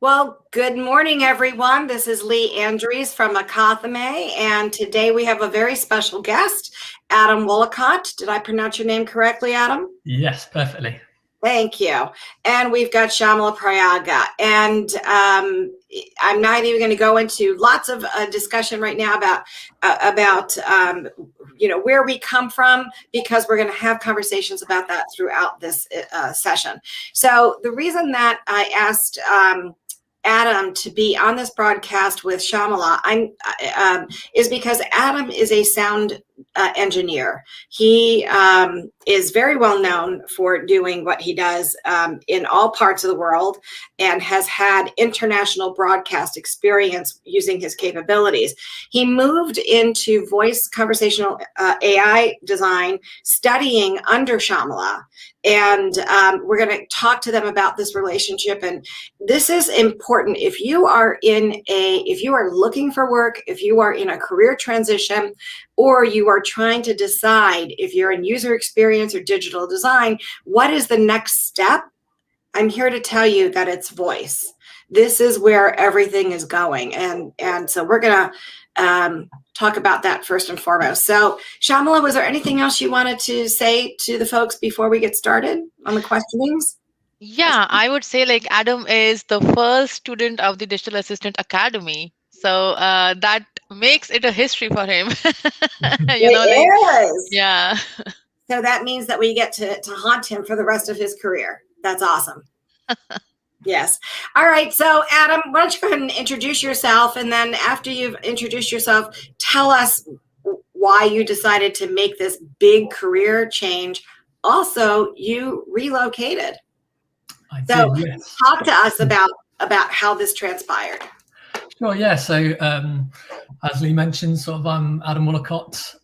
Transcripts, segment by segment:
Well, good morning, everyone. This is Lee Andrews from 𝐂𝐡𝐚𝐭, and today we have a very special guest, Adam Woollacott. Did I pronounce your name correctly, Adam? Yes, perfectly. Thank you. And we've got Shyamala Prayaga. And I'm not even going to go into lots of discussion right now about where we come from, because we're going to have conversations about that throughout this session. So the reason that I asked Adam to be on this broadcast with Shyamala is because Adam is a sound engineer. He is very well known for doing what he does in all parts of the world, and has had international broadcast experience using his capabilities. He moved into voice conversational AI design, studying under Shyamala. And we're going to talk to them about this relationship. And this is important. If you are looking for work, if you are in a career transition, or you are trying to decide if you're in user experience or digital design, what is the next step? I'm here to tell you that it's voice. This is where everything is going. And so we're going to talk about that first and foremost. So Shyamala, was there anything else you wanted to say to the folks before we get started on the questionings? Yeah, I would say Adam is the first student of the Digital Assistant Academy. So that makes it a history for him. It is. Yeah. So that means that we get to haunt him for the rest of his career. That's awesome. Yes. All right. So Adam, why don't you go ahead and introduce yourself, and then after you've introduced yourself, tell us why you decided to make this big career change. Also, you relocated. I So did, yes. Talk to us about how this transpired. Sure, yeah. So as Lee mentioned, I'm Adam Woollacott.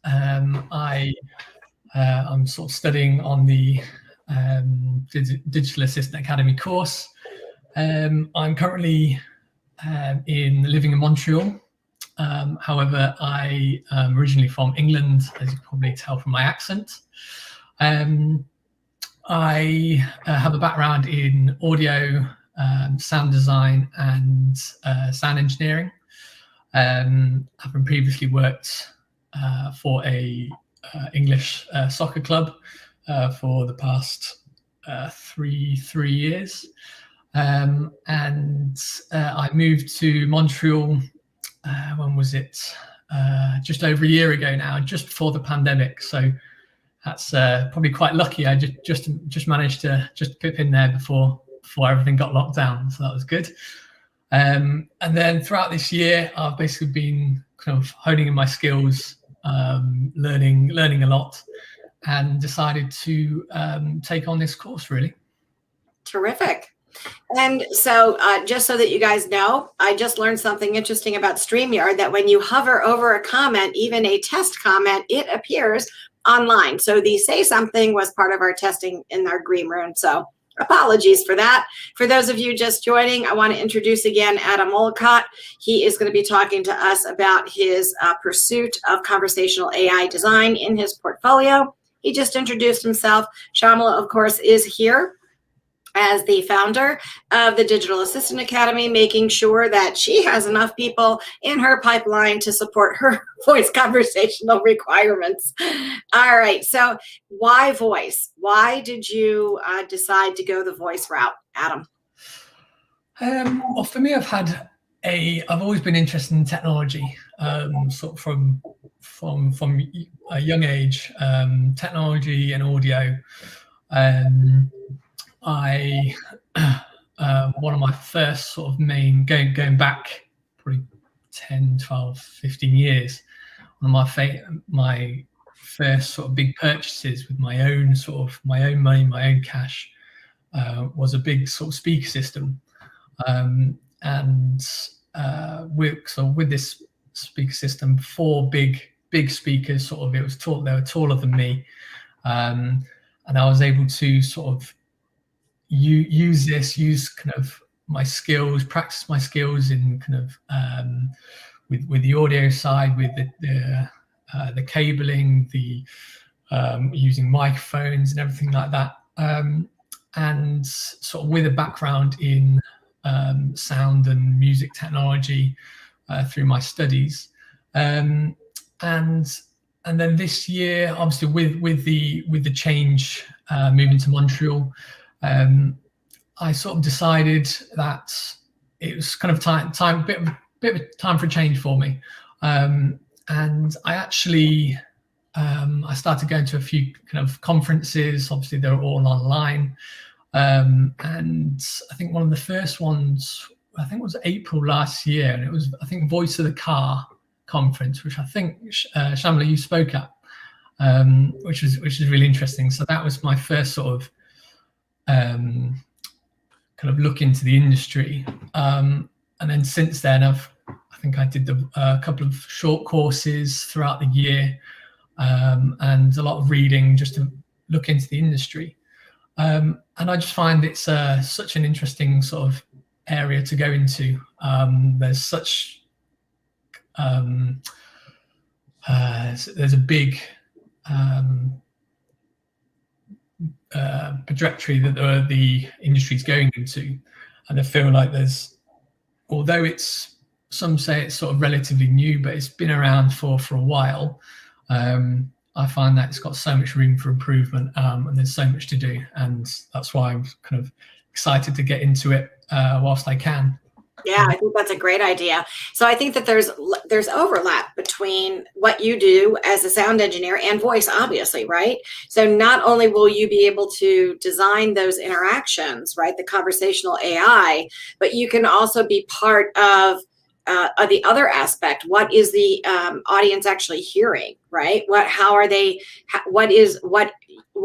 I'm sort of studying on the Digital Assistant Academy course. I'm currently living in Montreal. However, I am originally from England, as you can probably tell from my accent. I have a background in audio, sound design, and sound engineering. Having previously worked for a English soccer club for the past three years. And I moved to Montreal, when was it? Just over a year ago now, just before the pandemic. So that's probably quite lucky. I just managed to just pip in there before everything got locked down. So that was good. And then throughout this year, I've basically been kind of honing in my skills, learning a lot, and decided to take on this course, really. Terrific. And so just so that you guys know, I just learned something interesting about StreamYard, that when you hover over a comment, even a test comment, it appears online. So the say something was part of our testing in our green room. So apologies for that. For those of you just joining, I want to introduce again Adam Woollacott. He is going to be talking to us about his pursuit of conversational AI design in his portfolio. He just introduced himself. Shyamala, of course, is here as the founder of the Digital Assistant Academy, making sure that she has enough people in her pipeline to support her voice conversational requirements. All right, so why voice? Why did you decide to go the voice route, Adam? Well, for me, I've always been interested in technology, sort of from a young age, technology and audio. One of my first sort of main, going back probably 10, 12, 15 years, one of my first sort of big purchases with my own money, my own cash, was a big sort of speaker system. With this speaker system, 4 big speakers, they were taller than me. And I was able to sort of use kind of my skills, practice my skills in kind of with the audio side, with the cabling, the using microphones and everything like that, and sort of with a background in sound and music technology through my studies, and then this year, obviously with the change, moving to Montreal, I sort of decided that it was kind of a bit of time for a change for me, and I actually I started going to a few kind of conferences. Obviously, they're all online, and I think one of the first ones, I think it was April last year, and it was, I think, Voice of the Car conference, which I think Shyamala, you spoke at, which is really interesting. So that was my first sort of kind of look into the industry, and then since then I think I did a couple of short courses throughout the year, and a lot of reading just to look into the industry, and I just find it's such an interesting sort of area to go into. There's such there's a big trajectory that the industry is going into, and I feel like although some say it's sort of relatively new, but it's been around for a while. I find that it's got so much room for improvement, and there's so much to do, and that's why I'm kind of excited to get into it whilst I can. Yeah, I think that's a great idea. So I think that there's overlap between what you do as a sound engineer and voice, obviously, right? So not only will you be able to design those interactions, right, the conversational AI, but you can also be part of the other aspect. What is the audience actually hearing, right? What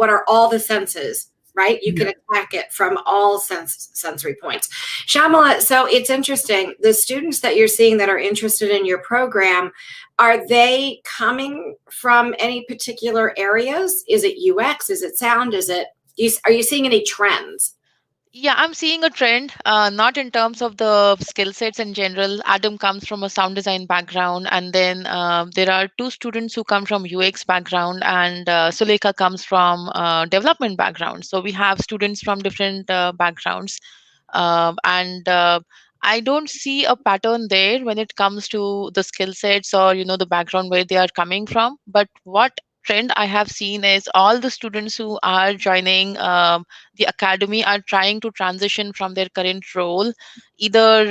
are all the senses? Right? You can attack it from all sensory points. Shyamala, so it's interesting. The students that you're seeing that are interested in your program, are they coming from any particular areas? Is it UX? Is it sound? Are you seeing any trends? Yeah, I'm seeing a trend, not in terms of the skill sets in general. Adam comes from a sound design background, and then there are two students who come from UX background, and Sulekha comes from development background. So we have students from different backgrounds, and I don't see a pattern there when it comes to the skill sets or the background where they are coming from. But what trend I have seen is all the students who are joining the academy are trying to transition from their current role, either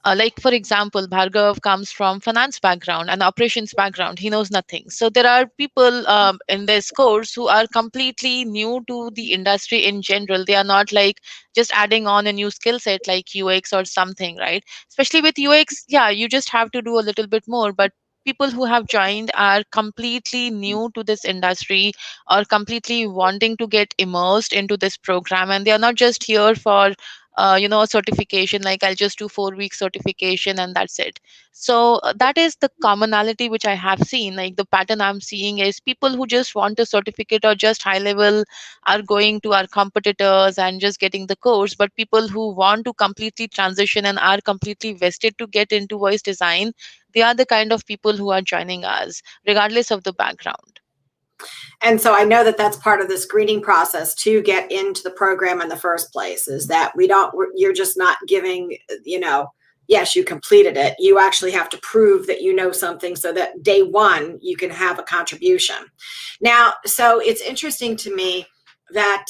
like for example, Bhargav comes from finance background and operations background. He knows nothing. So there are people in this course who are completely new to the industry in general. They are not like just adding on a new skill set like UX or something, right? Especially with UX, yeah, you just have to do a little bit more. But people who have joined are completely new to this industry or completely wanting to get immersed into this program, and they are not just here for a certification, like I'll just do 4 week certification and that's it. So that is the commonality which I have seen. Like the pattern I'm seeing is people who just want a certificate or just high level are going to our competitors and just getting the course, but people who want to completely transition and are completely vested to get into voice design, they are the kind of people who are joining us regardless of the background. And so I know that that's part of the screening process to get into the program in the first place, is that you're just not giving, yes, you completed it. You actually have to prove that you know something so that day one you can have a contribution. Now, so it's interesting to me that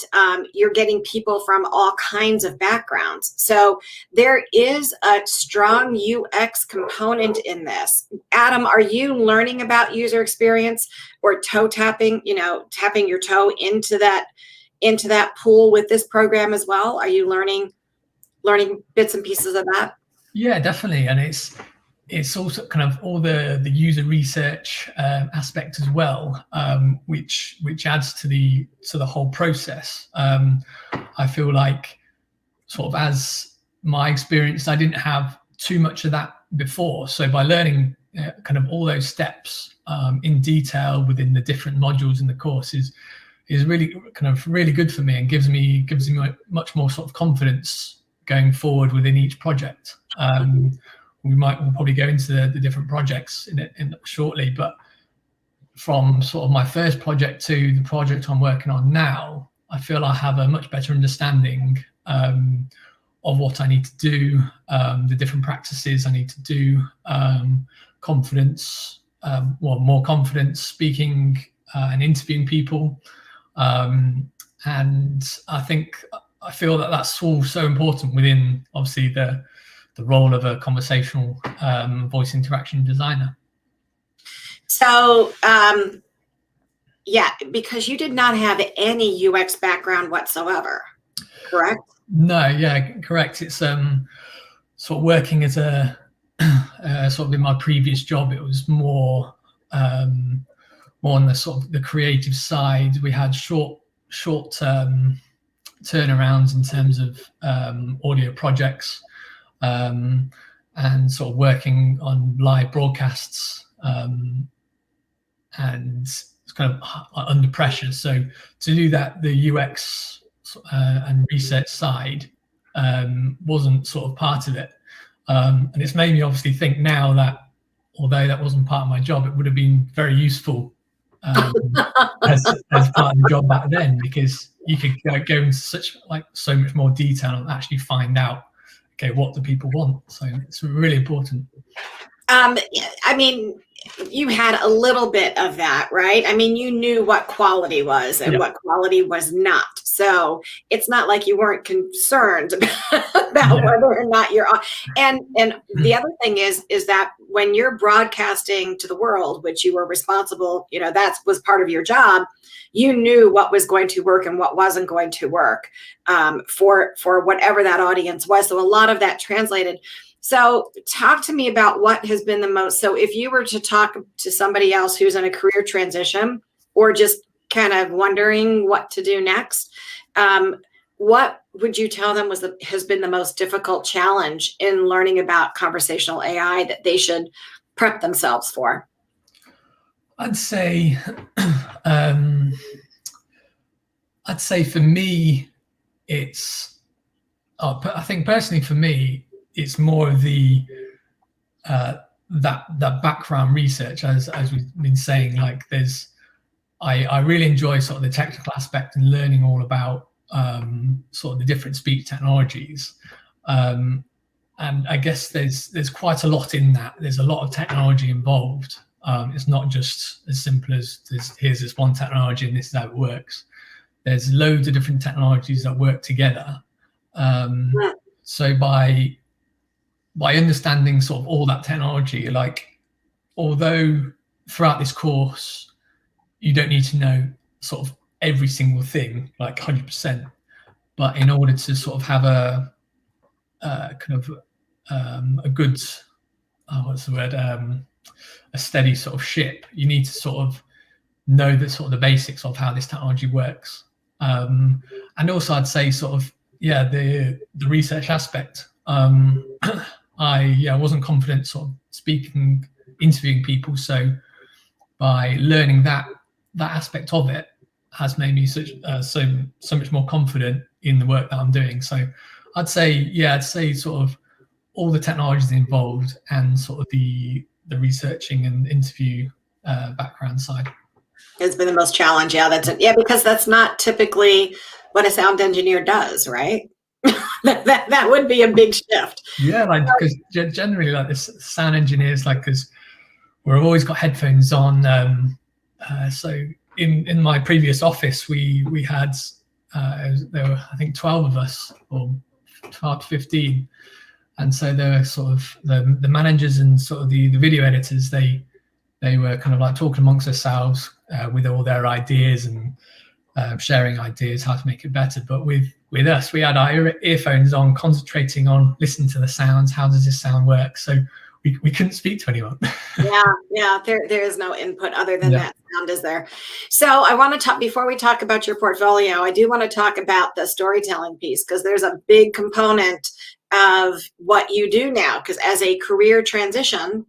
you're getting people from all kinds of backgrounds. So there is a strong UX component in this. Adam, are you learning about user experience or toe tapping, tapping your toe into that pool with this program as well? Are you learning bits and pieces of that? Yeah, definitely. And it's also kind of all the user research aspect as well, which adds to the whole process. I feel like sort of as my experience, I didn't have too much of that before. So by learning kind of all those steps in detail within the different modules in the course is really really good for me, and gives me much more sort of confidence going forward within each project. We'll probably go into the different projects in shortly, but from sort of my first project to the project I'm working on now, I feel I have a much better understanding of what I need to do, the different practices I need to do, confidence, more confidence speaking and interviewing people. And I feel that that's all so important within, obviously, the role of a conversational voice interaction designer. So, yeah, because you did not have any UX background whatsoever, correct? No, yeah, correct. It's sort of working as a sort of in my previous job, it was more on the sort of the creative side. We had short turnarounds in terms of audio projects, and sort of working on live broadcasts, and it's kind of under pressure. So to do that, the UX and research side wasn't sort of part of it. And it's made me obviously think now that although that wasn't part of my job, it would have been very useful as part of the job back then, because you could go into so much more detail and actually find out, okay, what do people want? So it's really important. I mean, you had a little bit of that, right? I mean, you knew what quality was and what quality was not. So it's not like you weren't concerned about whether or not you're on. And the other thing is that when you're broadcasting to the world, which you were responsible, that was part of your job, you knew what was going to work and what wasn't going to work for whatever that audience was. So a lot of that translated. So talk to me about what has been the most, so if you were to talk to somebody else who's in a career transition or just kind of wondering what to do next, what would you tell them has been the most difficult challenge in learning about conversational AI that they should prep themselves for? I'd say for me, I think personally for me, it's more of the that background research, as we've been saying. Like, I really enjoy sort of the technical aspect and learning all about sort of the different speech technologies, and I guess there's quite a lot in that. There's a lot of technology involved. It's not just as simple as here's this one technology and this is how it works. There's loads of different technologies that work together. So by understanding sort of all that technology, like, although throughout this course you don't need to know sort of every single thing like 100%, but in order to sort of have a good a steady sort of ship, you need to sort of know the basics of how this technology works. And also I'd say sort of the research aspect. I wasn't confident sort of interviewing people, so by learning that aspect of it has made me so much more confident in the work that I'm doing. So I'd say sort of all the technologies involved and sort of the researching and interview background side. It's been the most challenge. Because that's not typically what a sound engineer does, right? that would be a big shift. Yeah, like, because generally, like, this sound engineers, like, because we've always got headphones on. So in my previous office, we had there were, I think, 12 of us, or 12 to 15, and so there were sort of the managers and sort of the video editors. They were kind of like talking amongst themselves with all their ideas and sharing ideas how to make it better. But with us, we had our earphones on, concentrating on listening to the sounds. How does this sound work? So we couldn't speak to anyone. There is no input other than that sound, is there? So I want to talk, before we talk about your portfolio, I do want to talk about the storytelling piece, because there's a big component of what you do now. Because as a career transition,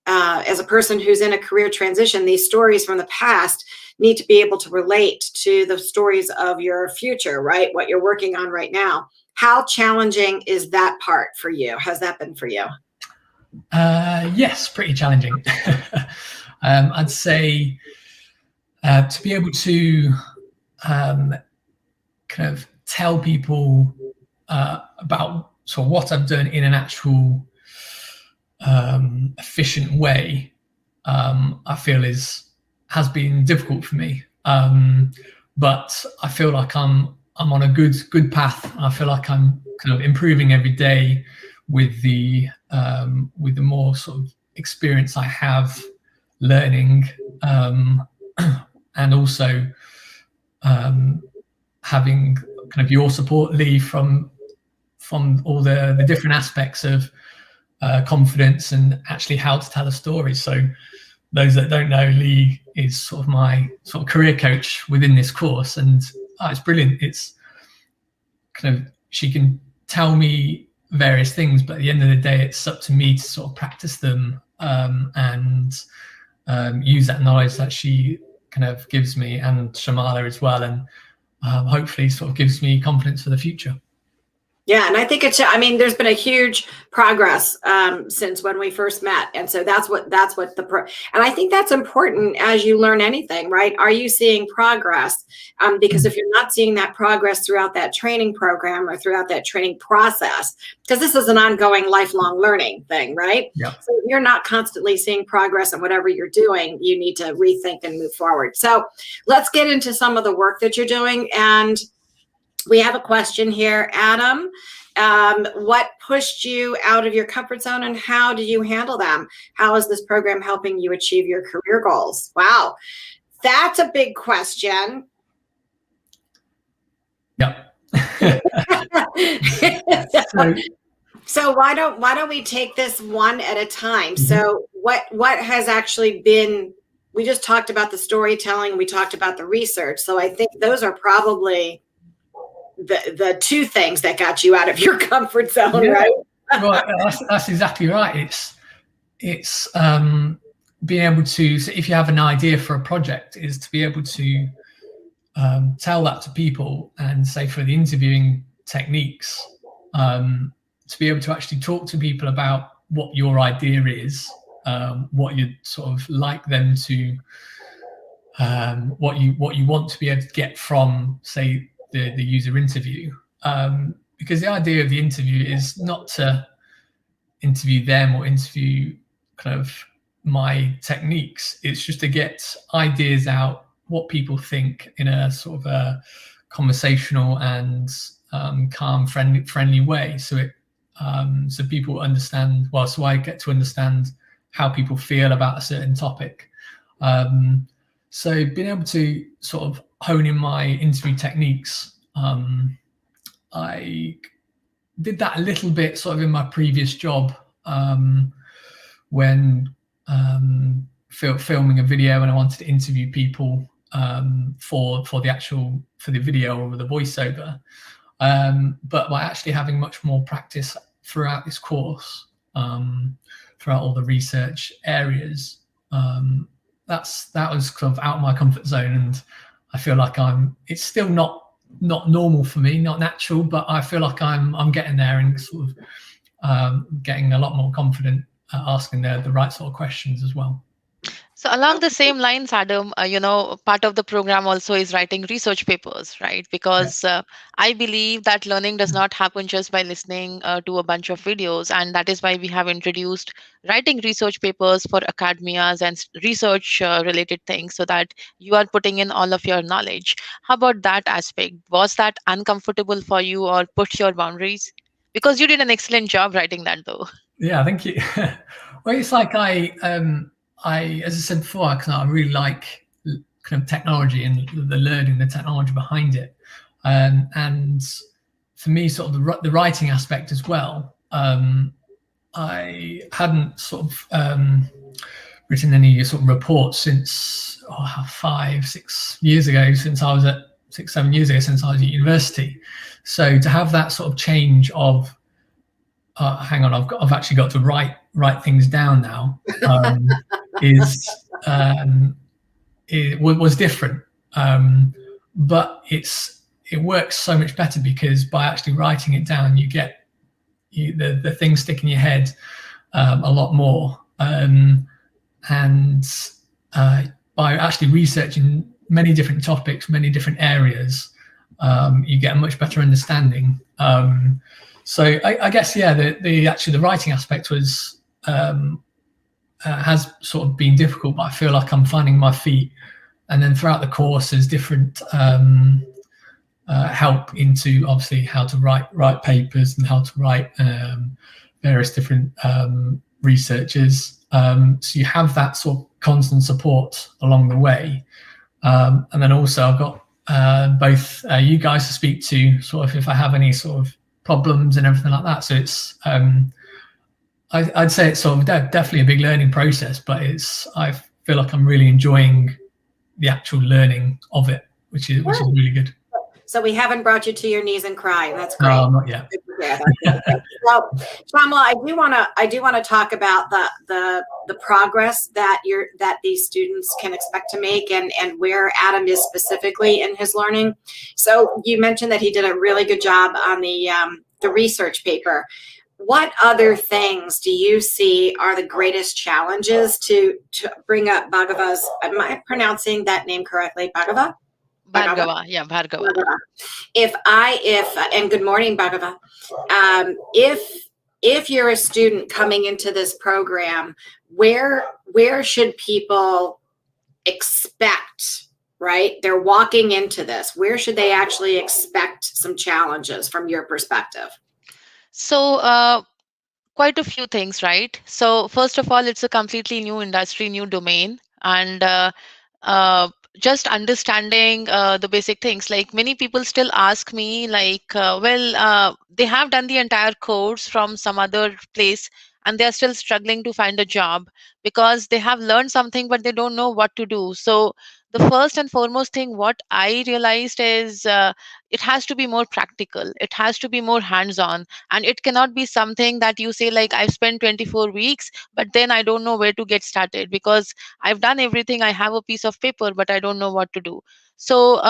as a person who's in a career transition, these stories from the past need to be able to relate to the stories of your future, right? What you're working on right now. How challenging is that part for you? How's that been for you? Yes, pretty challenging. I'd say to be able to kind of tell people about so what I've done in an actual efficient way, I feel has been difficult for me. But I feel like I'm on a good path. I feel like I'm kind of improving every day with the more sort of experience I have learning, and also having kind of your support, Lee, from all the different aspects of confidence and actually how to tell a story. So those that don't know, Lee is sort of my sort of career coach within this course, and it's brilliant. It's kind of, she can tell me various things, but at the end of the day, it's up to me to sort of practice them, and use that knowledge that she kind of gives me, and Shyamala as well, and hopefully sort of gives me confidence for the future. Yeah, and I think I mean, there's been a huge progress since when we first met, and so that's what and I think that's important as you learn anything, right? Are you seeing progress? Because if you're not seeing that progress throughout that training program or throughout that training process, because this is an ongoing lifelong learning thing, right? Yeah. So if you're not constantly seeing progress in whatever you're doing, you need to rethink and move forward. So let's get into some of the work that you're doing. And we have a question here, Adam. What pushed you out of your comfort zone, and how did you handle them? How is this program helping you achieve your career goals? Wow, that's a big question. Yeah. So why don't we take this one at a time? Mm-hmm. So what has actually been? We just talked about the storytelling. We talked about the research. So I think those are probably the two things that got you out of your comfort zone, yeah. Right? Right, that's exactly right. It's being able to, so if you have an idea for a project, is to be able to tell that to people, and say for the interviewing techniques, to be able to actually talk to people about what your idea is, what you'd sort of like them to, what you want to be able to get from, say, the user interview, because the idea of the interview is not to interview them or interview kind of my techniques. It's just to get ideas out, what people think, in a sort of a conversational and calm, friendly way. So it so people understand. Well, so I get to understand how people feel about a certain topic. So being able to sort of hone in my interview techniques, I did that a little bit sort of in my previous job, when filming a video and I wanted to interview people for the video or the voiceover, but by actually having much more practice throughout this course, throughout all the research areas, that was kind of out of my comfort zone, and I feel like it's still not normal for me, not natural, but I feel like I'm getting there, and sort of getting a lot more confident at asking the right sort of questions as well. So along the same lines, Adam, part of the program also is writing research papers, right? Because I believe that learning does not happen just by listening to a bunch of videos. And that is why we have introduced writing research papers for academias and research related things, so that you are putting in all of your knowledge. How about that aspect? Was that uncomfortable for you or push your boundaries? Because you did an excellent job writing that, though. Yeah, thank you. Well, it's like as I said before, I really like kind of technology and the learning, the technology behind it, and for me, sort of the writing aspect as well. I hadn't sort of written any sort of reports since 5-6 years ago, since I was at 6-7 years ago, since I was at university. So to have that sort of change of hang on, I've actually got to write things down now, it was different, but it works so much better, because by actually writing it down, you get the things stick in your head a lot more, and by actually researching many different topics, many different areas, you get a much better understanding. So I guess, yeah, the writing aspect was has sort of been difficult, but I feel like I'm finding my feet. And then throughout the course, there's different help into obviously how to write papers and how to write various different researches. So you have that sort of constant support along the way. And then also I've got both you guys to speak to, sort of if I have any sort of problems and everything like that. So it's I'd say it's sort of definitely a big learning process, but I feel like I'm really enjoying the actual learning of it, which is really good. So we haven't brought you to your knees and cry. That's great. No, not yet. Yeah, well, Shyamala, I do want to talk about the progress that these students can expect to make, and where Adam is specifically in his learning. So you mentioned that he did a really good job on the research paper. What other things do you see are the greatest challenges to bring up Bhagava's? Am I pronouncing that name correctly? Bhagava? 𝐕𝐸𝐺𝐲, yeah, 𝐕𝐸𝐺𝐲. And good morning, Bhagava. If you're a student coming into this program, where should people expect, right? They're walking into this. Where should they actually expect some challenges from your perspective? So quite a few things, right? So first of all, it's a completely new industry, new domain, and just understanding the basic things. Like, many people still ask me, like, they have done the entire course from some other place and they're still struggling to find a job because they have learned something but they don't know what to do. So the first and foremost thing what I realized is it has to be more practical, it has to be more hands-on, and it cannot be something that you say like, I've spent 24 weeks but then I don't know where to get started because I've done everything, I have a piece of paper but I don't know what to do. So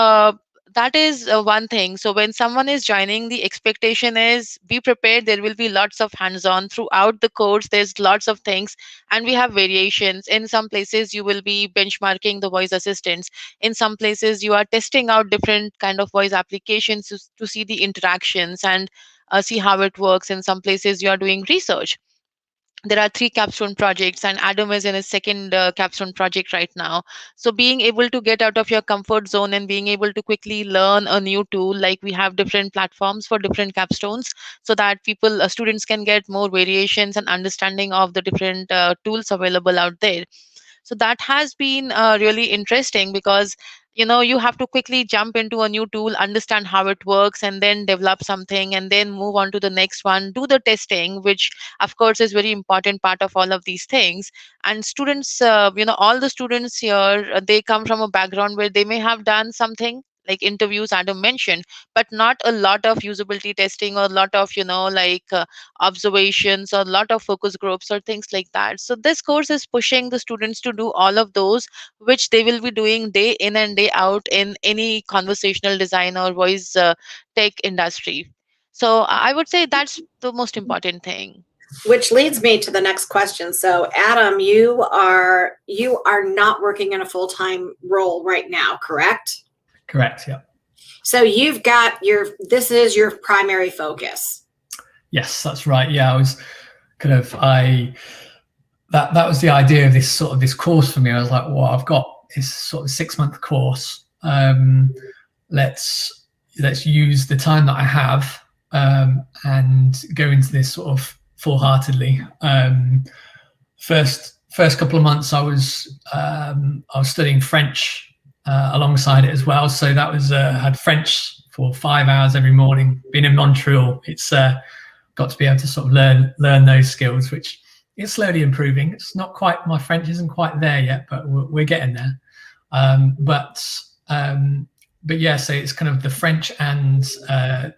that is one thing. So when someone is joining, the expectation is be prepared. There will be lots of hands-on throughout the course. There's lots of things, and we have variations. In some places, you will be benchmarking the voice assistants. In some places, you are testing out different kind of voice applications to see the interactions and see how it works. In some places, you are doing research. There are 3 capstone projects, and Adam is in his second capstone project right now. So being able to get out of your comfort zone and being able to quickly learn a new tool, like we have different platforms for different capstones, so that students can get more variations and understanding of the different tools available out there. So that has been really interesting because you have to quickly jump into a new tool, understand how it works, and then develop something, and then move on to the next one, do the testing, which of course is very important part of all of these things. And students, all the students here, they come from a background where they may have done something like interviews Adam mentioned, but not a lot of usability testing or a lot of observations or a lot of focus groups or things like that. So this course is pushing the students to do all of those, which they will be doing day in and day out in any conversational design or voice tech industry. So I would say that's the most important thing. Which leads me to the next question. So Adam, you are not working in a full-time role right now, correct? Correct, yeah. So you've got this is your primary focus. Yes, that's right. Yeah, I was kind of that was the idea of this course for me. I was like, well, I've got this sort of 6-month course. Let's use the time that I have and go into this sort of full-heartedly. First couple of months, I was studying French alongside it as well. So that was had French for 5 hours every morning. Being in Montreal, it's got to be able to sort of learn those skills, which is slowly improving. It's not quite, my French isn't quite there yet, but we're getting there. But yeah, so it's kind of the French and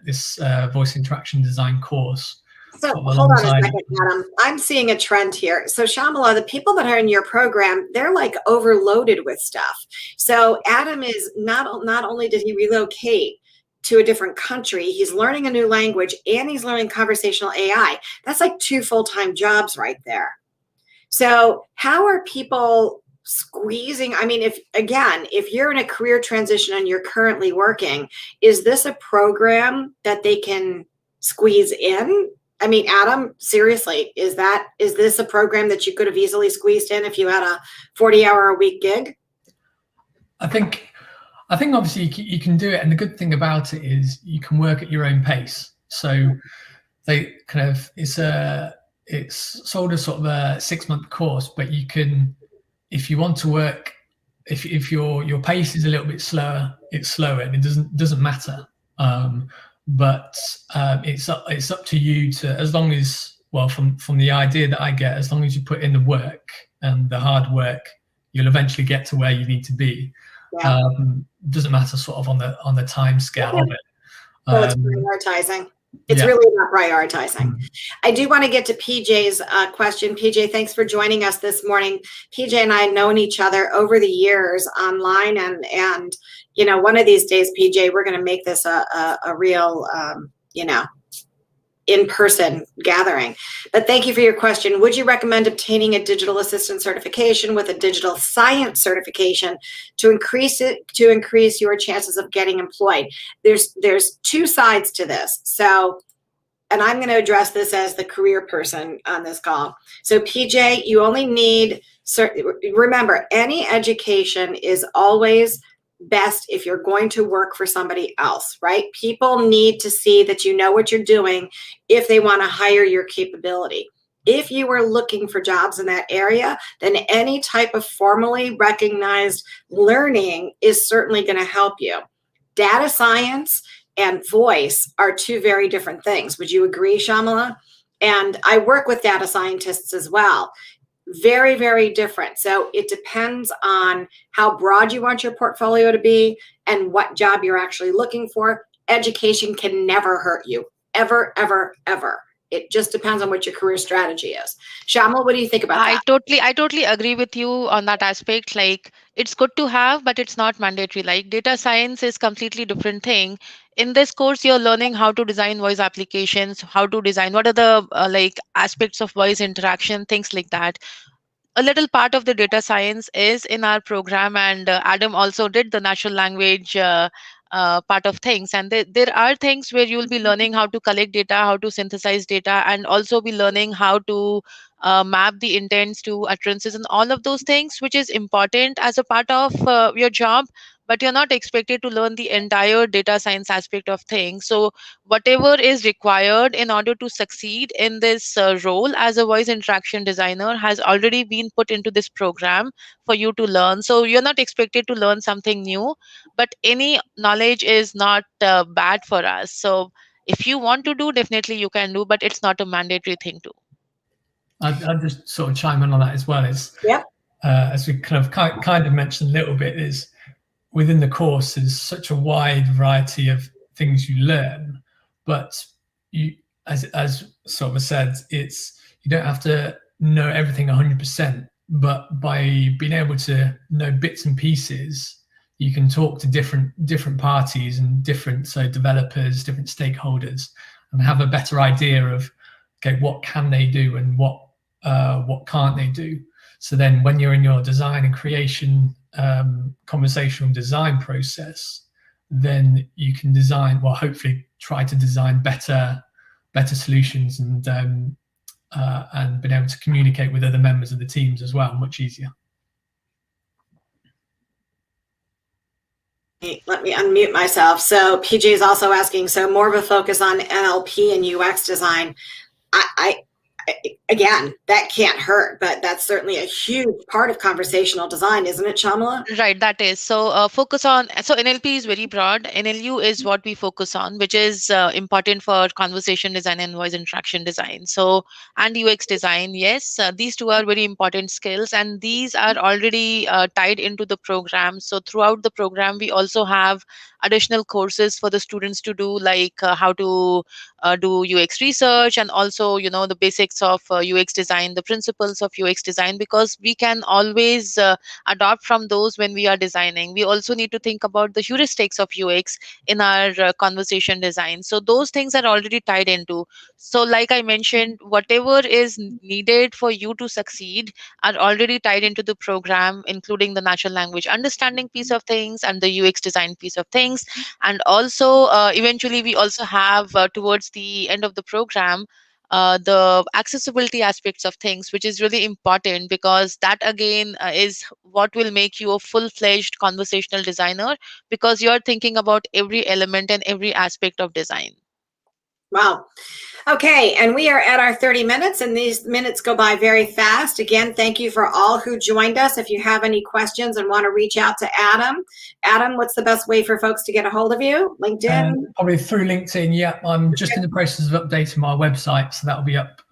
this voice interaction design course. So hold on a second, Adam. I'm seeing a trend here. So Shyamala, the people that are in your program, they're like overloaded with stuff. So Adam is not only did he relocate to a different country, he's learning a new language and he's learning conversational AI. That's like 2 full-time jobs right there. So how are people squeezing? I mean, if you're in a career transition and you're currently working, is this a program that they can squeeze in? I mean, Adam, seriously, is this a program that you could have easily squeezed in if you had a 40-hour-a-week gig? I think obviously you can do it, and the good thing about it is you can work at your own pace. So they kind of it's sold as sort of a 6-month course, but you can, if you want to work, if your pace is a little bit slower, it's slower, and it doesn't matter. But it's up to you to, as long as, well, from the idea that I get, as long as you put in the work and the hard work, you'll eventually get to where you need to be. Yeah. Doesn't matter sort of on the time scale of it. So it's prioritizing. It's Yeah. really about prioritizing. I do want to get to PJ's question. PJ, thanks for joining us this morning. PJ and I have known each other over the years online, and you know, one of these days, PJ, we're going to make this a real, you know, in-person gathering. But thank you for your question. Would you recommend obtaining a digital assistant certification with a digital science certification to increase your chances of getting employed? There's two sides to this. So, and I'm going to address this as the career person on this call. So PJ, you only need, remember, any education is always best if you're going to work for somebody else, right? People need to see that you know what you're doing if they want to hire your capability. If you are looking for jobs in that area, then any type of formally recognized learning is certainly going to help you. Data science and voice are two very different things. Would you agree, Shyamala? And I work with data scientists as well. Very, very different. So it depends on how broad you want your portfolio to be and what job you're actually looking for. Education can never hurt you, ever, ever, ever. It just depends on what your career strategy is. Shyamala, what do you think about that? I totally agree with you on that aspect. Like, it's good to have, but it's not mandatory. Like, data science is completely different thing. In this course, you're learning how to design voice applications, how to design, what are the like aspects of voice interaction, things like that. A little part of the data science is in our program, and Adam also did the natural language part of things. And there are things where you'll be learning how to collect data, how to synthesize data, and also be learning how to map the intents to utterances and all of those things, which is important as a part of your job. But you're not expected to learn the entire data science aspect of things. So whatever is required in order to succeed in this role as a voice interaction designer has already been put into this program for you to learn. So you're not expected to learn something new, but any knowledge is not bad for us. So if you want to do, definitely you can do, but it's not a mandatory thing to. I'll just sort of chime in on that as well. As we kind of mentioned a little bit, is within the course is such a wide variety of things you learn, but you, as sort of said, it's, you don't have to know everything 100%, but by being able to know bits and pieces, you can talk to different parties and different developers, different stakeholders, and have a better idea of, okay, what can they do and what can't they do. So then when you're in your design and creation conversational design process, then you can design, well, hopefully try to design better solutions, and being able to communicate with other members of the teams as well, much easier. Let me unmute myself. So PJ is also asking, so more of a focus on NLP and UX design. Again, that can't hurt, but that's certainly a huge part of conversational design, isn't it, Shyamala? Right, that is. So focus on, so NLP is very broad. NLU is what we focus on, which is important for conversation design and voice interaction design. So, and UX design, yes, these two are very important skills, and these are already tied into the program. So throughout the program, we also have additional courses for the students to do, like how to do UX research, and also, you know, the basics of UX design, the principles of UX design, because we can always adopt from those when we are designing. We also need to think about the heuristics of UX in our conversation design. So those things are already tied into. So like I mentioned, whatever is needed for you to succeed are already tied into the program, including the natural language understanding piece of things and the UX design piece of things. And also eventually we also have towards the end of the program the accessibility aspects of things, which is really important, because that again is what will make you a full-fledged conversational designer, because you're thinking about every element and every aspect of design. Wow. Okay, and we are at our 30 minutes, and these minutes go by very fast. Again, thank you for all who joined us. If you have any questions and want to reach out to Adam, what's the best way for folks to get a hold of you? LinkedIn? Probably through LinkedIn. Yeah, I'm just in the process of updating my website, so that'll be up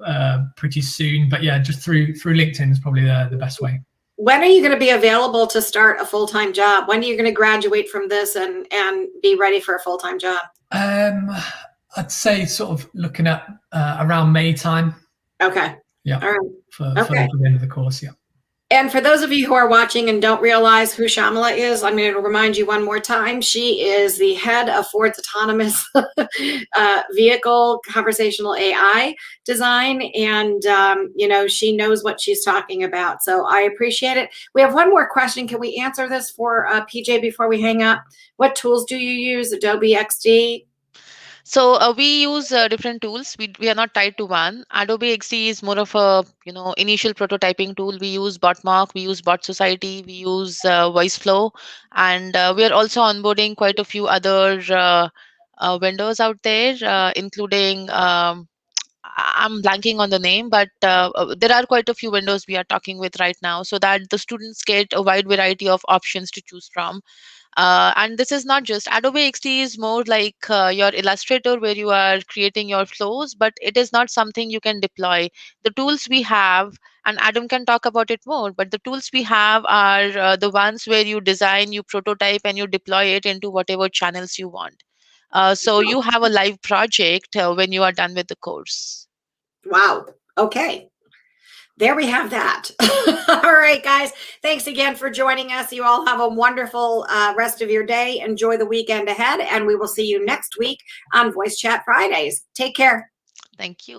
pretty soon. But yeah, just through LinkedIn is probably the best way. When are you going to be available to start a full-time job? When are you going to graduate from this and be ready for a full-time job? I'd say sort of looking at around May time. Okay. Yeah. All right. For the end of the course. Yeah. And for those of you who are watching and don't realize who Shyamala is, I'm going to remind you one more time. She is the head of Ford's autonomous vehicle conversational AI design. And, you know, she knows what she's talking about. So I appreciate it. We have one more question. Can we answer this for PJ before we hang up? What tools do you use? Adobe XD? So we use different tools. We are not tied to one. Adobe XD is more of a initial prototyping tool. We use Botmark, we use Bot Society, we use VoiceFlow, and we are also onboarding quite a few other vendors out there, including I'm blanking on the name, but there are quite a few vendors we are talking with right now, so that the students get a wide variety of options to choose from. And this is not just Adobe XD is more like your Illustrator, where you are creating your flows, but it is not something you can deploy. The tools we have, and Adam can talk about it more, but the tools we have are the ones where you design, you prototype, and you deploy it into whatever channels you want. So you have a live project when you are done with the course. Wow. Okay. There we have that. All right, guys. Thanks again for joining us. You all have a wonderful rest of your day. Enjoy the weekend ahead, and we will see you next week on Voice Chat Fridays. Take care. Thank you.